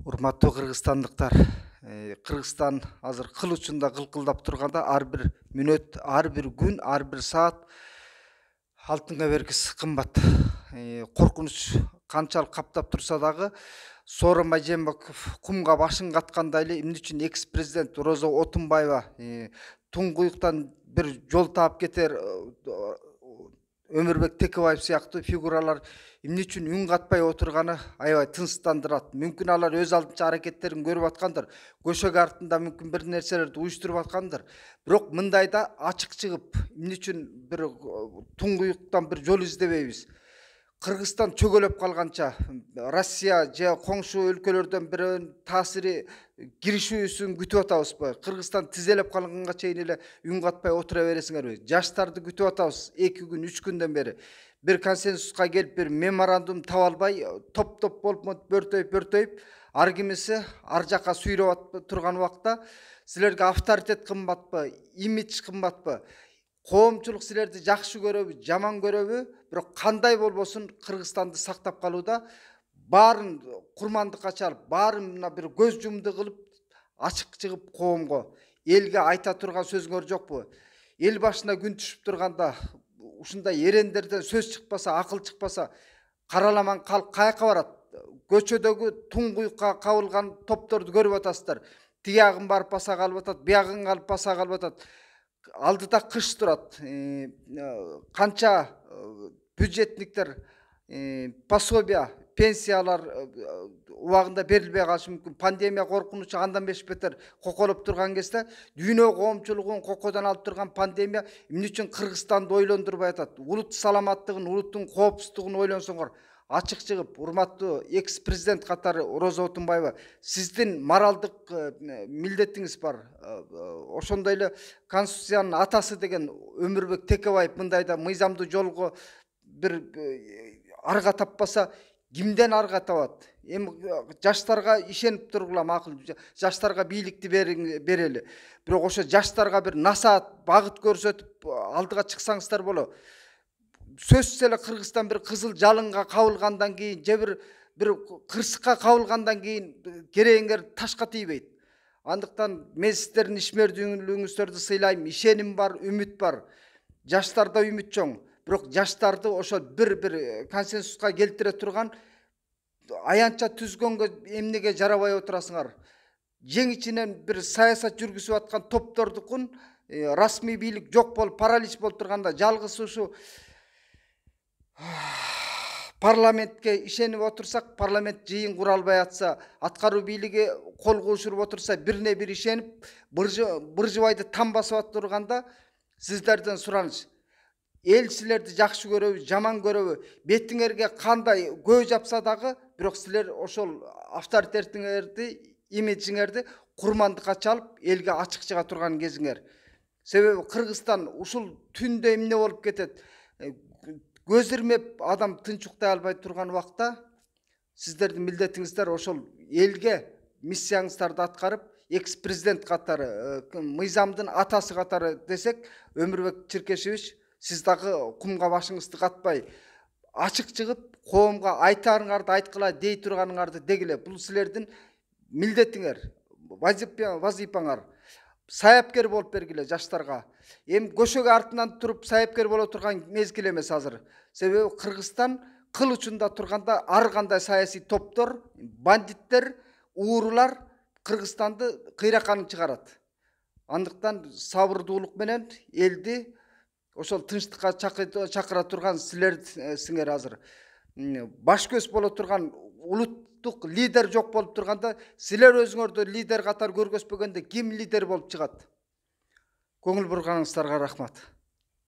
Урматтуу кыргызстандыктар, Кыргызстан азыр кыл учунда кылкылдап турганда ар бир мүнөт, ар бир күн, ар бир саат алтынга бергис кымбат. Коркунуч канчалык каптап турса дагы Сооронбай Жээнбеков кумга башын каткандай эле эмне үчүн экс президент Розо Отунбаева туңгуюктан бир жол таап кетер Өмүрбек Текебаев сыяктуу фигуралар эмне үчүн үн катпай отурганы аябай тынчтандырат. Мүмкүн алар өз алдынча аракеттерин көрүп аткандыр. Көшөк артында мүмкүн бир нерселерди уюштуруп аткандыр. Бирок мындайда ачык чыгып, эмне үчүн бир туңгуюктан бир жол издебейбиз? Кыргызстан чөгөлөп калганча, Россия же коңшу өлкөлөрдөн бирөөнүн таасири киришүүсүн күтүп атабызбы? Кыргызстан тизелеп калганга чейин эле үн катпай отура бересиңерби? Жаштарды күтүп атабыз 2 күн, 3 күндөн бери. Бир консенсуска келип, бир меморандум таба албай, топ болуп бөртөйүп, ар кимиси ар жака сүйрөп турган убакта силерге авторитет кымбатпы, имидж кымбатпы? Коомчулук силерди жакшы көрөбү, жаман көрөбү, бирок кандай болбосун Кыргызстанды сактап калууда баарын курмандыкка чалып, баарына бир көз жумду кылып, ачык чыгып коомго, элге айта турган сөзүңөр жокпу? Эл башына күн түшүп турганда ушундай эрендерден сөз чыкпаса, акыл чыкпаса, караламан калк каяка барат? Көчөдөгү туңгуюкка кабылган топторду көрүп атасыздар. Тиягын барып баса калып атат, биягын калып баса калып атат. Алдыда кыш турат. Канча бюджетниктер пособия, пенсиялар убагында берилбей калышы мүмкүн. Пандемия коркунучу андан бетер коколоп турган кезде, дүйнө коомчулугун кокодон алып турган пандемия эмне үчүн Кыргызстанды ойлондурбай атат? Улут саламаттыгын, улуттун коопсуздугун ойлонсоңор, ачык чыгып, урматтуу экс президент катары Розо Отунбаева, сиздин моралдык милдетиңиз бар. Ошондой эле Конституциянын атасы деген Өмүрбек Текебаев мындайда мыйзамдуу жолго бир арга таппаса, кимден арга табат? Эми жаштарга ишенип тургула макул, жаштарга бийликти берели. Бирок ошо жаштарга бир насаат, багыт көрсөтүп алдыга чыксаңыздар болот. Сөзсүз эле Кыргызстан бир кызыл жалынга кабылгандан кийин же бир кырсыкка кабылгандан кийин керегиңер ташка тийбейт. Андыктан мен сиздердин ишмердүүлүгүңүздөрдү сыйлайм, ишеним бар, үмүт бар. Жаштарда үмүт чоң. Бирок жаштарды ошо бир консенсуска келтире турган аянча түзгөнгө эмнеге жарабай отурасыңар? Жең ичинен бир саясат жүргүзүп аткан топтордукун расмий бийлик жок болуп, паралич болуп турганда, жалгыз ушу парламентке ишенип отурсак, парламент жыйын кура албай атса, аткаруу бийлиги кол куушуруп отурса, бирине бир ишенип, быржыбайды там басып турганда, сиздерден сураныч: эл силерди жакшы көрөбү, жаман көрөбү, бетиңерге кандай көө жапса дагы, бирок силер ошол авторитетиңерди, имиджиңерди курмандыкка чалып, элге ачык чыга турган кезиңер. Себеби Кыргызстан ушул түндө эмне болуп кетет? Көз ирмеп адам тынч уктай албай турган убакта сиздердин милдетиңиздер ошол элге миссияңыздарды аткарып, экс президент катары, мыйзамдын атасы катары десек, Өмүрбек Чиркешевич, сиз дагы кумга башыңызды катпай, ачык чыгып, коомго айтарыңарды айткыла, дей турганыңарды дегиле. Бул силердин милдетиңер, вазипаңар. Саяпкер болуп бергиле жаштарга. Эми көшөк артынан туруп саяпкер боло турган мезгил эмес азыр. Себеби Кыргызстан кыл учунда турганда ар кандай саясий топтор, бандиттер, уурулар Кыргызстанды кыйракканын чыгарат. Андыктан сабырдуулук менен элди ошол тынчтыкка чакыра турган силерсиңер азыр. Баш көз боло турган улуттук лидер жок болуп турганда, силер өзүңөрдү лидер катары көргөзбөгөндө ким лидер болуп чыгат? Көңүл бурганыңыздарга рахмат.